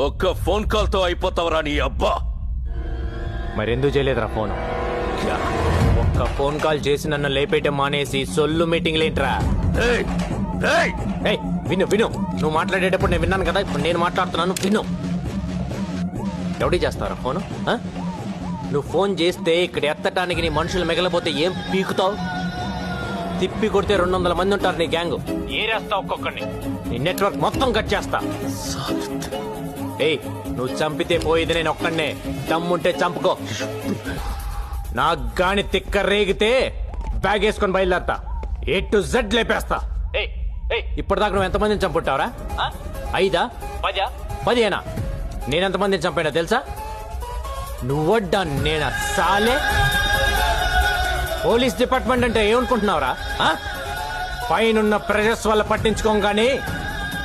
ఒక్క phone call తో అయిపోతావరా నీ అబ్బా. మరెందుకు చేయలేదురా ఫోన్? ఒక్క ఫోన్ కాల్ చేసి నన్ను లేపేయటం మానేసి సొల్లు మీటింగ్ లేంట్రా. ఏయ్, ఏయ్, ఏయ్, విను విను, నువ్వు మాట్లాడేటప్పుడు నేను విన్నాను కదా, ఇప్పుడు నేను మాట్లాడుతున్నాను విను. ఎవడి చేస్తారా ఫోను? నువ్వు ఫోన్ చేస్తే ఇక్కడ ఎత్తటానికి నీ మనుషులు మిగలపోతే ఏం పీకుతావు? తిప్పి కొడితే 200 మంది ఉంటారు నీ గ్యాంగ్. ఏరేస్తా ఒక్కొక్కడిని, నీ నెట్వర్క్ మొత్తం కట్ చేస్తా. ఏయ్, నువ్వు చంపితే పోయేది నేను ఒక్కడనే, దమ్ముంటే చంపుకో. నాకు గాని తిక్క రేగితే బ్యాగ్ వేసుకొని బయలుదేరతా, A to Z లేపేస్తా. ఇప్పటిదాకా నువ్వు ఎంతమందిని చంపుంటావరా? 5, 10, 15? నేనెంతమందిని చంపానో తెలుసా? నువ్వడ్డా నేనా సాలే? పోలీస్ డిపార్ట్మెంట్ అంటే ఏమనుకుంటున్నావురా? పైనున్న ప్రెజర్స్ వల్ల పట్టించుకోగానే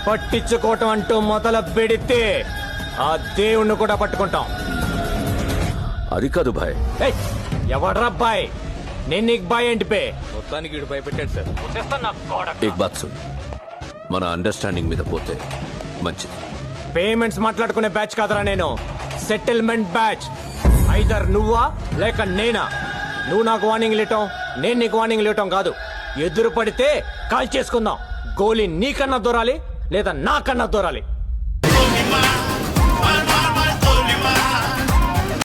పట్టించుకోవటం అంటూ మొదలు పెడితే ఆ దేవుణ్ణి కూడా పట్టుకుంటాం. అది కాదు భాయ్. ఎవడ్రా బాయ్? నేను నీకు బాయ్ ఏంటి పే? మొత్తానికి వీడు భయపెట్టాడు సార్. ఏక్ బాత్ సున్, మన అండర్స్టాండింగ్ మీద పోతే మంచిది. పేమెంట్స్ మాట్లాడుకునే బ్యాచ్ కాదరా నేను, సెటిల్మెంట్ బ్యాచ్. ఐదర్ నువ్వా లేక నేనా. నువ్వు నాకు వార్నింగ్ ఇవ్వటం, నేను నీకు వార్నింగ్ ఇవ్వటం కాదు. ఎదురు పడితే కాల్ చేసుకుందాం. గోలీ నీకన్నా దూరాలి లేదా నాకన్నా దూరాలి.